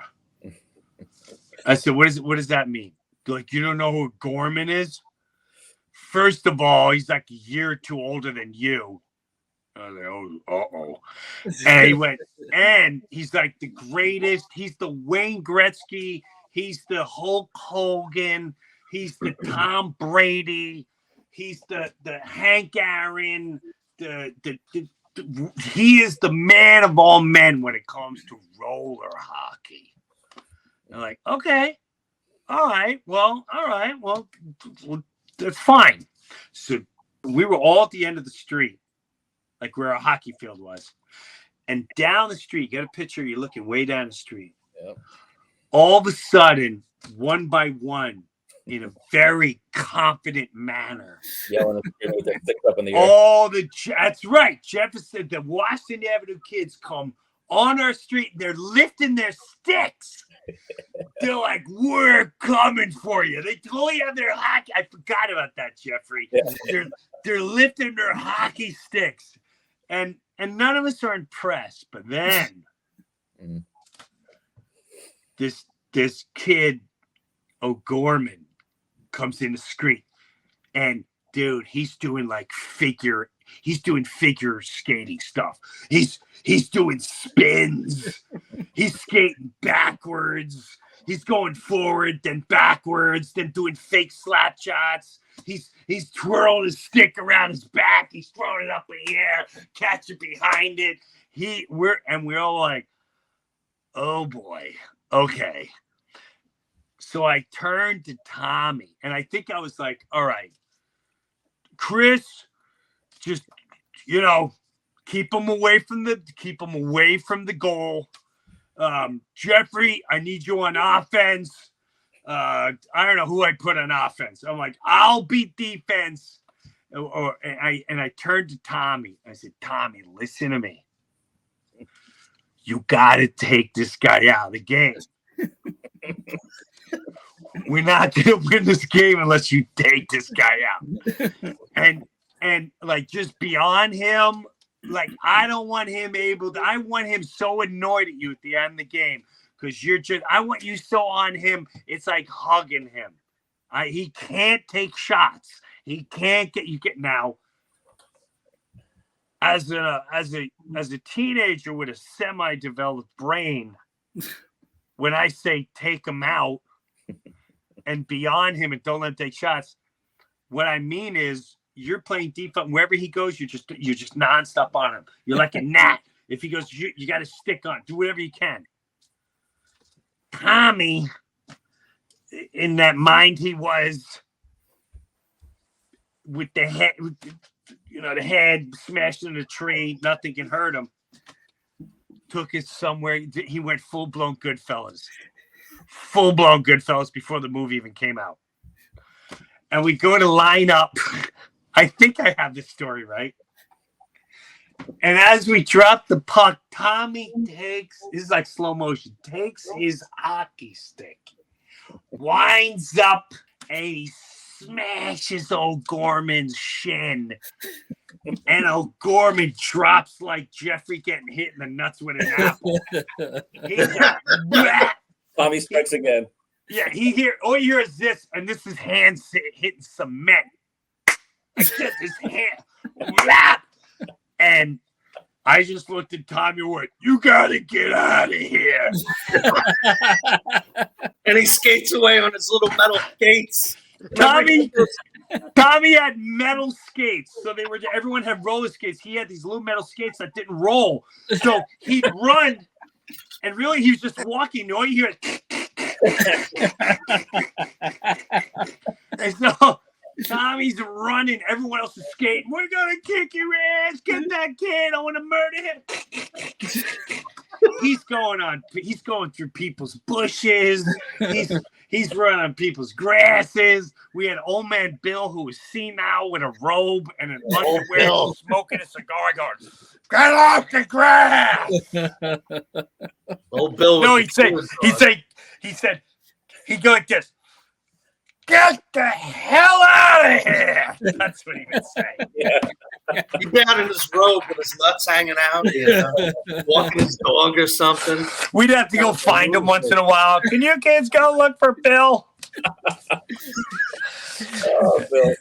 I said, what does that mean? They're like, you don't know who Gorman is? First of all, he's like a year or two older than you. I was like, uh-oh. And he went, and he's like the greatest. He's the Wayne Gretzky. He's the Hulk Hogan. He's the Tom Brady. He's the Hank Aaron. He is the man of all men when it comes to roller hockey. They're like, okay. All right. Well, that's fine. So we were all at the end of the street, like where our hockey field was. And down the street, get a picture, you're looking way down the street. Yep. All of a sudden, one by one, in a very confident manner. Yelling with their sticks up in the air. That's right. Jefferson, the Washington Avenue kids come on our street. They're lifting their sticks. They're like, we're coming for you. They totally have their hockey. I forgot about that, Jeffrey. Yeah. They're lifting their hockey sticks. And none of us are impressed. But then this kid, O'Gorman, comes in the street. And dude, he's doing figure skating stuff. He's doing spins. He's skating backwards. He's going forward, then backwards, then doing fake slap shots. He's twirling his stick around his back. He's throwing it up in the air, catching behind it. We're all like, oh boy, okay. So I turned to Tommy, and I think I was like, all right, Chris, just, keep him away from the goal. Jeffrey, I need you on offense. I don't know who I put on offense. I'm like, I'll beat defense. And I turned to Tommy. I said, Tommy, listen to me. You got to take this guy out of the game. We're not going to win this game unless you take this guy out. And just beyond him, I don't want him I want him so annoyed at you at the end of the game because I want you so on him. It's like hugging him. He can't take shots. He can't get now. As a teenager with a semi-developed brain, when I say take him out and beyond him and don't let him take shots, what I mean is you're playing defense wherever he goes. You're just nonstop on him. You're like a gnat. If he goes, you got to stick on. Do whatever you can. Tommy, in that mind he was, with the head, the head smashed in a tree, nothing can hurt him. Took it somewhere. He went full-blown Goodfellas. Full-blown Goodfellas before the movie even came out. And we go to line up. I think I have this story right. And as we drop the puck, Tommy this is like slow motion, takes his hockey stick, winds up, and he smashes O'Gorman's shin. And O'Gorman drops like Jeffrey getting hit in the nuts with an apple. Tommy strikes again. Yeah, all you hear is this, and this is hands hitting cement. Except his hair. Rap! And I just looked at Tommy and went, "You gotta get out of here." And he skates away on his little metal skates. Tommy had metal skates, so everyone had roller skates. He had these little metal skates that didn't roll, so he'd run, and really he was just walking. All you hear and so Tommy's running, everyone else is skating. We're gonna kick your ass. Get that kid. I want to murder him. He's going through people's bushes. He's running on people's grasses. We had old man Bill who was senile with a robe and an underwear, smoking a cigar, going, "Get off the grass!" Old Bill. No, he'd go like this. "Get the hell out of here!" That's what he would say. Yeah. He'd be out in his robe with his nuts hanging out, walking his dog or something. We'd have to go find him once in a while. "Can you kids go look for Bill?" Oh, Bill.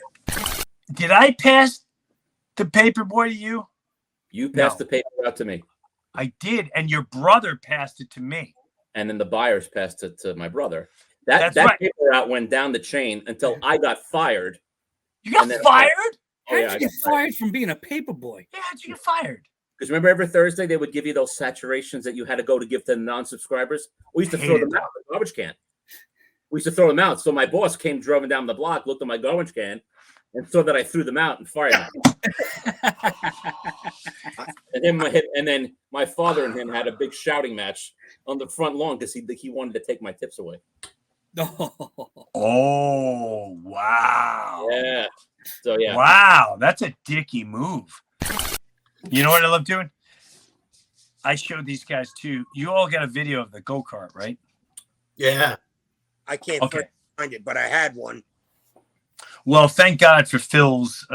Did I pass the paperboy to you? You passed the paper out to me. I did, and your brother passed it to me. And then the buyers passed it to my brother. That right. paper route went down the chain until I got fired. You got fired? How'd you get fired from being a paper boy? Yeah, how'd you get fired? Because remember, every Thursday they would give you those saturations that you had to go to give to the non-subscribers. We used to throw them out in the garbage can. We used to throw them out. So my boss came driving down the block, looked at my garbage can, and saw that I threw them out and fired me. And then my father and him had a big shouting match on the front lawn because he wanted to take my tips away. Oh, wow. Yeah. So, yeah. Wow, that's a dicky move. You know what I love doing? I showed these guys too. You all got a video of the go-kart, right? Yeah. I can't find it, but I had one. Well, thank God for Phil's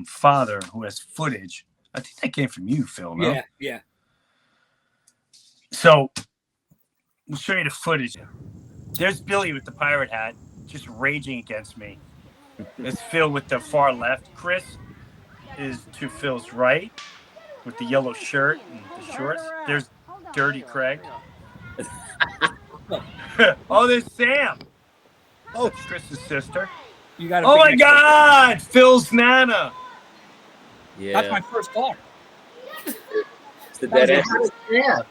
father who has footage. I think that came from you, Phil, no? Yeah. So, we'll show you the footage. There's Billy with the pirate hat, just raging against me. There's Phil with the far left. Chris is to Phil's right with the yellow shirt and the shorts. There's Dirty Craig. Oh, there's Sam. Oh, it's Chris's sister. Oh my God, Phil's Nana. Yeah. That's my first car. It's the dead end. Yeah.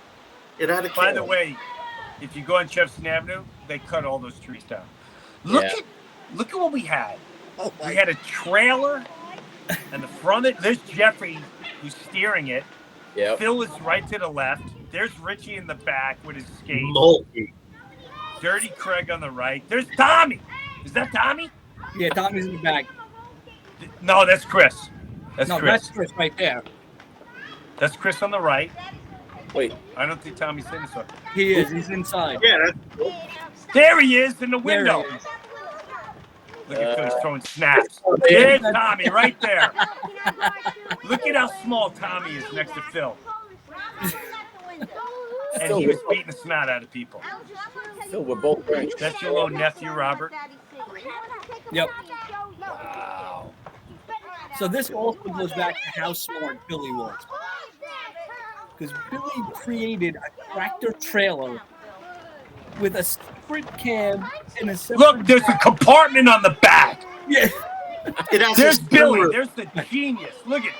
It had a By the way, if you go on Jefferson Avenue, they cut all those trees down. Look at what we had. Oh, We had a trailer, and the front of it, there's Jeffrey who's steering it. Yep. Phil is right to the left. There's Richie in the back with his skate. Moldy. Dirty Craig on the right. There's Tommy. Is that Tommy? Yeah, Tommy's in the back. No, that's Chris. That's Chris. That's Chris right there. That's Chris on the right. Wait. I don't think Tommy's in this one. He is. He's inside. Yeah, that's cool. There he is in the There window. he is. Look at Phil, he's throwing snaps. There's Tommy right there. Look at how small Tommy is next to Phil. And he was beating the snot out of people. Phil, we're both wearing. That's your little nephew, Robert. Yep. Wow. So this also goes back to how smart Billy was. Because Billy created a tractor trailer with a sprint cab and a Look, there's a compartment on the back. Yeah. It has There's this Billy. camera. There's the genius. Look at.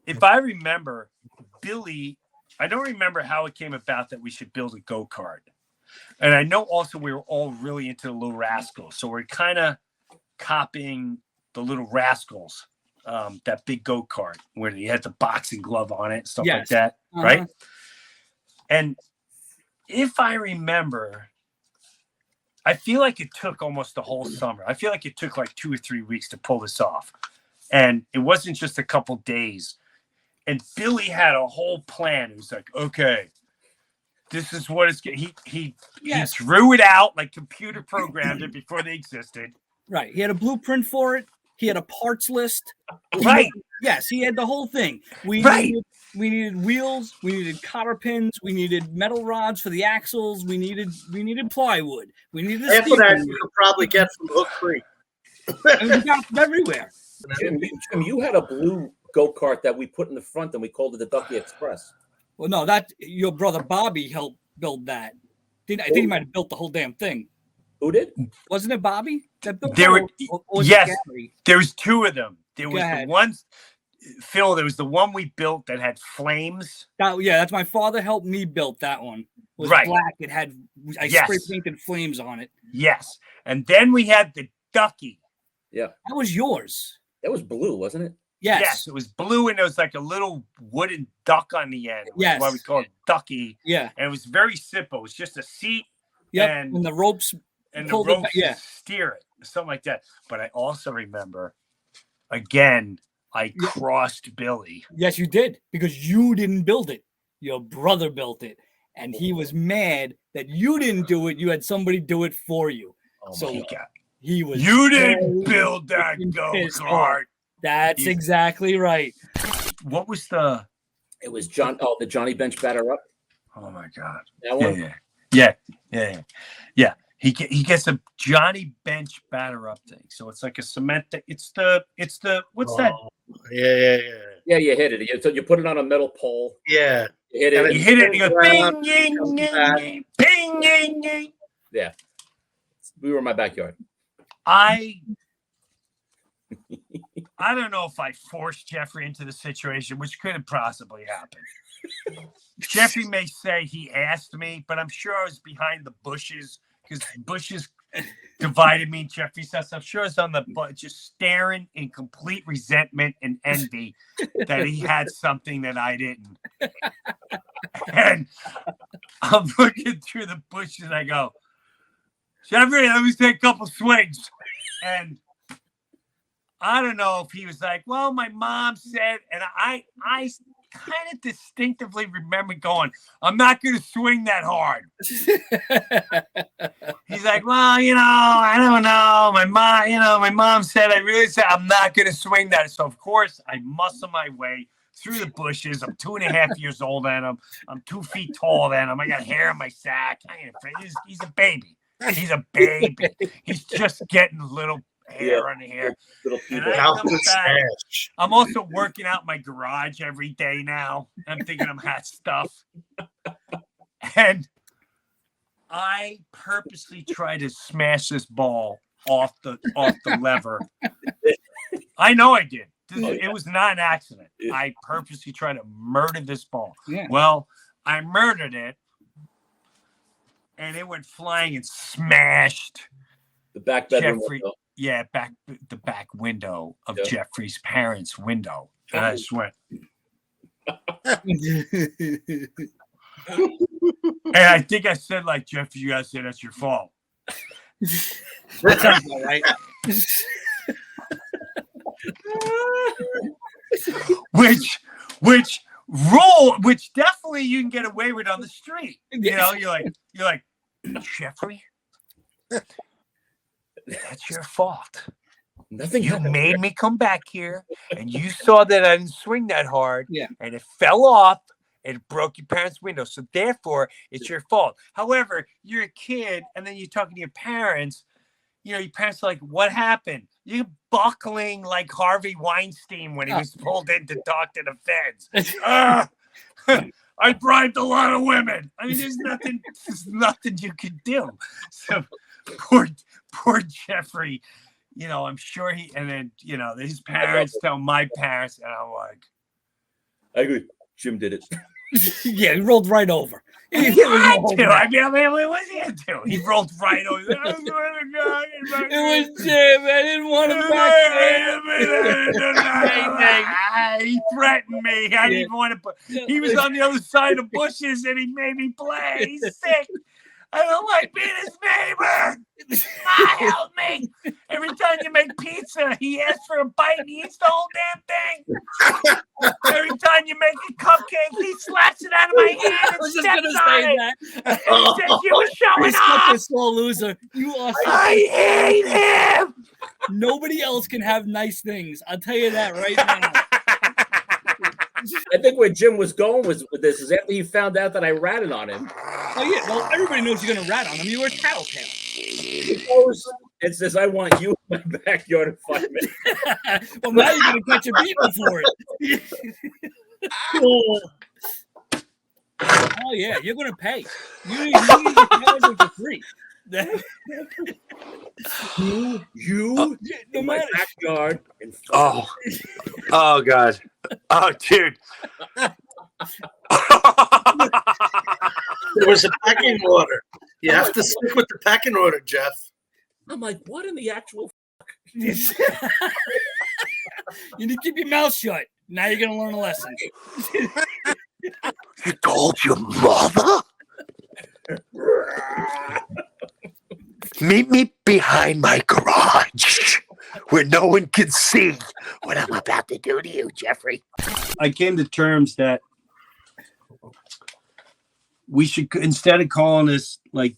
If I remember, Billy, I don't remember how it came about that we should build a go-kart. And I know also we were all really into the Little Rascals. So we're kind of copying the Little Rascals, that big go-kart where he had the boxing glove on it and stuff like that. Right? And if I remember, I feel like it took almost the whole summer. I feel like it took like 2 or 3 weeks to pull this off. And it wasn't just a couple days. And Billy had a whole plan. It was like, okay, this is what it's he drew it out, like computer programmed it before they existed. Right. He had a blueprint for it. He had a parts list. Right. Yes, he had the whole thing. We needed wheels, we needed cotter pins, we needed metal rods for the axles, we needed plywood. We needed Half of that you could probably get from Hook Creek. And we got them everywhere. Jim, you had a blue go-kart that we put in the front and we called it the Ducky Express. Well, no, that your brother Bobby helped build that. I think he might have built the whole damn thing. Who did? Wasn't it Bobby that built There that? were, Or was it yes, Gary? there was two of them. There Go was ahead. the one, Phil. There was the one we built that had flames. Yeah, that's my father helped me build that one. It was Right. black. It had Yes. spray painted flames on it. Yes, and then we had the Ducky. Yeah, That was yours. that was blue, wasn't it? Yes. It was blue, and there was like a little wooden duck on the end. Yes. What we call it Ducky. Yeah. And it was very simple. It was just a seat Yep. and And the ropes. the pulled it ropes back, yeah. to steer it, something like that. But I also remember, again, I crossed Billy. Yes, you did, because you didn't build it. Your brother built it, and he was mad that you didn't do it. You had somebody do it for you. Oh So my God. he was. You didn't very build that pissed off. go-kart. That's You- exactly right. What was the? It was the Johnny Bench batter up. Oh my God! That one. Yeah. He gets a Johnny Bench batter up thing. So it's like a cement. It's the what's that? Yeah. Yeah, you hit it. So you put it on a metal pole. Yeah. You hit it. You hit it and you go Around, bing, comes ying, back. ying, bing, ying, ying. Yeah. We were in my backyard. I don't know if I forced Jeffrey into the situation, which could have possibly happened. Jeffrey may say he asked me, but I'm sure I was behind the bushes because bushes divided me and Jeffrey says I'm sure I was on the butt just staring in complete resentment and envy that he had something that I didn't. And I'm looking through the bushes and I go, Jeffrey, let me take a couple swings. And I don't know if he was like, well, my mom said, and I kind of distinctly remember going, I'm not going to swing that hard. He's like, well, I don't know. My mom said, I'm not going to swing that. So of course I muscle my way through the bushes. I'm 2.5 years old than him. I'm 2 feet tall than him. I got hair in my sack. He's a baby. He's a baby. He's just getting little hair on the hair. Little And people. I Now come who's back. Smash? I'm also working out my garage every day now. I'm thinking I'm hot stuff. And I purposely try to smash this ball off the lever. I know I did. It was not an accident. I purposely tried to murder this ball. Yeah. Well, I murdered it. And it went flying and smashed The back bedroom. Jeffrey. window. Yeah, the back window of Yeah. Jeffrey's parents' window. And I just went, and I think I said, like, Jeffrey, you guys say that's your fault. That sounds about right. Which definitely you can get away with on the street. You're like, Jeffrey, that's your fault. Nothing You happened. made me come back here, and you saw that I didn't swing that hard, Yeah. and it fell off, and it broke your parents' window. So therefore, it's your fault. However, you're a kid, and then you're talking to your parents. Your parents are like, "What happened?" You're buckling like Harvey Weinstein when he was pulled in to talk to the feds. I bribed a lot of women. I mean, there's nothing you could do. So poor Jeffrey. I'm sure his parents tell my parents, and I'm like, I agree. Jim did it. Yeah, he rolled right over. he had to. I mean, what was he had to? He rolled right over. It was Jim. I didn't want him back there. He threatened me. I didn't want to put. He was on the other side of bushes, and he made me play. He's sick. I don't like being his neighbor. Help me. Every time you make pizza, he asks for a bite and he eats the whole damn thing. Every time you make a cupcake, he slaps it out of my hand I and was just steps gonna on say it. that. And he says you were showing He's such a off. slow loser. You are. I hate him. Nobody else can have nice things. I'll tell you that right now. I think where Jim was going with this is after he found out that I ratted on him. Oh yeah, well everybody knows you're gonna rat on him. You were a tattletale. He goes, and says, "I want you in my backyard in 5 minutes." Well, now you're gonna catch a beating for it. Oh yeah, you're gonna pay. You need for free. You No in my matter. backyard in 5 Oh, oh God. Oh, dude. There was a pecking order. You have to stick with the pecking order, Jeff. I'm like, what in the actual? You need to keep your mouth shut. Now you're gonna learn a lesson. You told your mother? Meet me behind my garage where no one can see what I'm about to do to you, Jeffrey. I came to terms that we should, instead of calling this like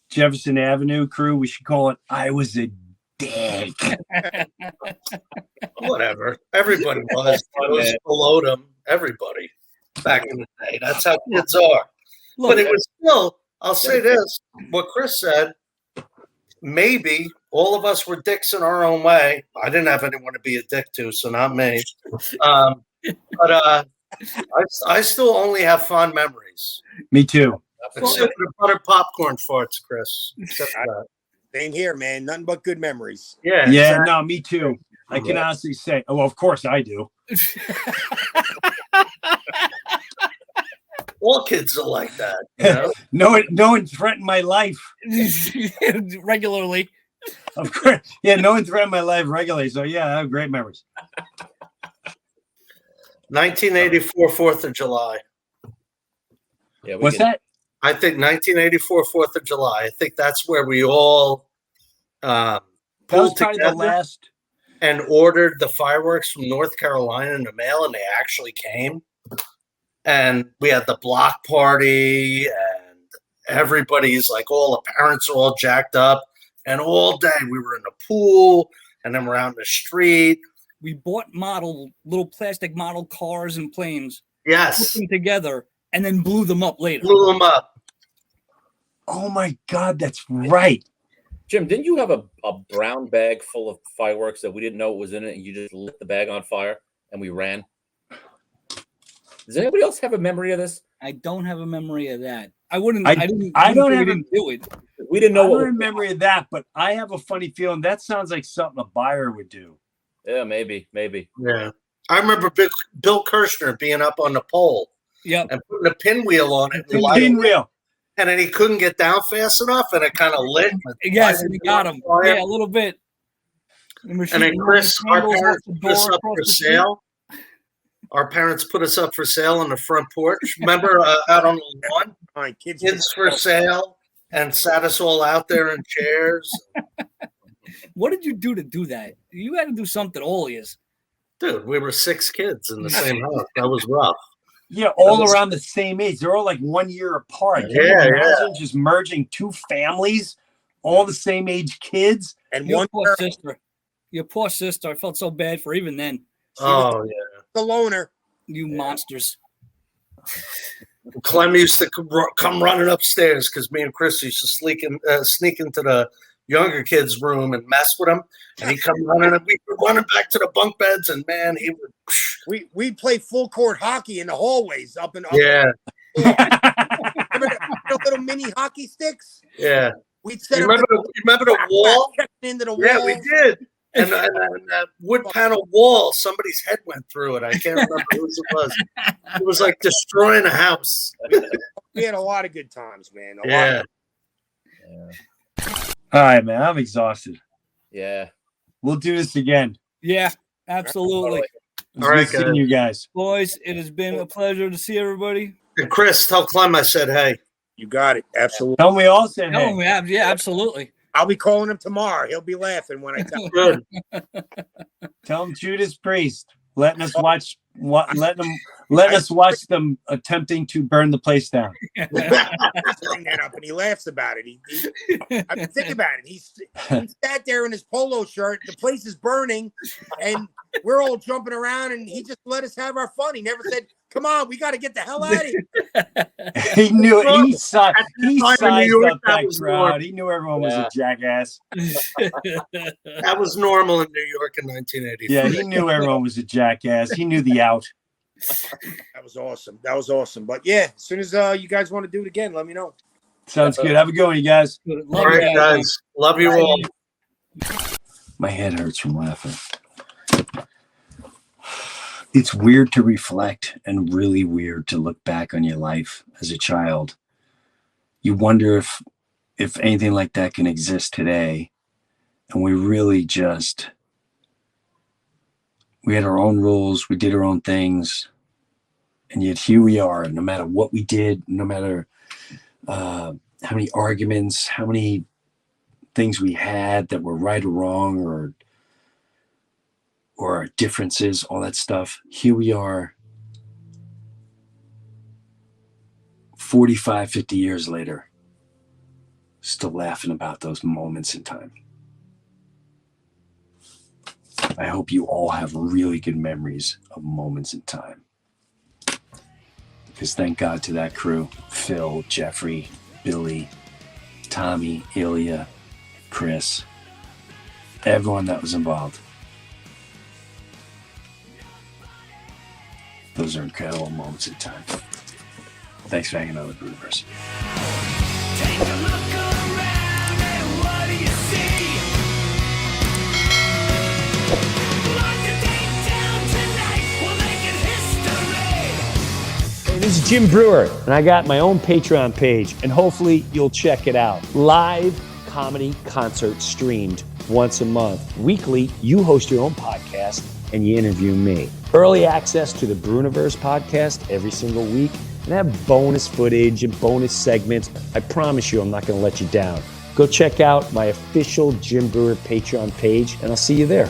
Jefferson Avenue crew, we should call it I Was a Dick. Whatever. Everybody was. I was below them. Everybody back in the day. That's how kids are. Look, But it was still, I'll say this, what Chris said, maybe all of us were dicks in our own way. I didn't have anyone to be a dick to, so not me. But I still only have fond memories. Me too. Except for the buttered popcorn farts, Chris. Except for that. Same here, man. Nothing but good memories. Yeah. Yeah, exactly. no, me too. I can honestly say, oh, well, of course I do. All kids are like that. You know? No one threatened my life. regularly. Of course. Yeah, no one threatened my life regularly. So yeah, I have great memories. 1984 4th of July. Yeah, What's that? I think 1984 4th of July. I think that's where we all That was pulled probably the together last. and ordered the fireworks from North Carolina in the mail, and they actually came. And we had the block party, and everybody's like, all the parents are all jacked up. And all day we were in the pool, and then we're out in the street. We bought little plastic model cars and planes, Yes, put them together, and then blew them up later. blew them up. Oh my God, that's right. Jim, didn't you have a brown bag full of fireworks that we didn't know what was in it, and you just lit the bag on fire and we ran? Does anybody else have a memory of this? I don't have a memory of that. I wouldn't. I didn't. I don't think have we a- didn't do it. We didn't know I what. don't remember of that, but I have a funny feeling that sounds like something a buyer would do. Yeah, maybe. Yeah, I remember Bill Kirshner being up on the pole Yep. and putting a pinwheel on it, and, Pinwheel. and then he couldn't get down fast enough, and it kind of lit. Yes, we got him. Fire. Yeah, a little bit. And then Chris, our parents put us up for sale. Our parents put us up for sale on the front porch. Remember, out on the lawn, All right, kids. kids for sale, and sat us all out there in chairs. What did you do to do that? You had to do something, all of you. Dude, we were 6 kids in the same house. That was rough. Yeah, all around the same age. They're all like 1 year apart. Can you Yeah, imagine just merging 2 families, all the same age kids? And Your one poor sister. Your poor sister. I felt so bad for even then. Oh, yeah. the loner. You monsters. Clem used to come running upstairs because me and Chris used to sneak into the younger kids' room and mess with him. And he'd come running, and we'd be running back to the bunk beds, and man, he would. We'd play full court hockey in the hallways up and up. Yeah, Remember the little mini hockey sticks? yeah. We'd set You up remember the wall? into the wall. Yeah, we did. And that wood panel wall, somebody's head went through it. I can't remember whose it was. It was like destroying a house. We had a lot of good times, man. A Yeah. lot. All right, man. I'm exhausted. Yeah. We'll do this again. Yeah, absolutely. It's All right, good seeing guys. you guys. Boys, it has been a pleasure to see everybody. And Chris, tell Clem I said hey. You got it. Absolutely. Tell me all said hey. Oh, yeah, absolutely. I'll be calling him tomorrow. He'll be laughing when I tell him. Good. Tell them Judas Priest letting us watch them attempting to burn the place down. Bring that up, and he laughs about it. I mean, think about it. He sat there in his polo shirt. The place is burning, and we're all jumping around, and he just let us have our fun. He never said, Come on, we got to get the hell out of here. He knew it. He sized New York, up that was crowd. normal. He knew everyone was a jackass. That was normal in New York in 1983. Yeah, he knew everyone was a jackass. He knew the out. That was awesome. That was awesome. But yeah, as soon as you guys want to do it again, let me know. Sounds good. Have a good one, you guys. All right, guys. Love you all. My head hurts from laughing. It's weird to reflect and really weird to look back on your life as a child. You wonder if anything like that can exist today. And we really just, we had our own rules. We did our own things. And yet here we are, no matter what we did, no matter how many arguments, how many things we had that were right or wrong, or our differences, all that stuff. Here we are 45, 50 years later, still laughing about those moments in time. I hope you all have really good memories of moments in time. Because thank God to that crew, Phil, Jeffrey, Billy, Tommy, Ilya, Chris, everyone that was involved. Those are incredible moments in time. Thanks for hanging out with Breuniverse. Take a look around and what do you see? Mark the date down tonight, we're making history. Hey, this is Jim Breuer, and I got my own Patreon page, and hopefully you'll check it out. Live comedy concert streamed once a month. Weekly, you host your own podcast and you interview me. Early access to the Breuniverse podcast every single week, and have bonus footage and bonus segments. I promise you I'm not going to let you down. Go check out my official Jim Breuer Patreon page, and I'll see you there.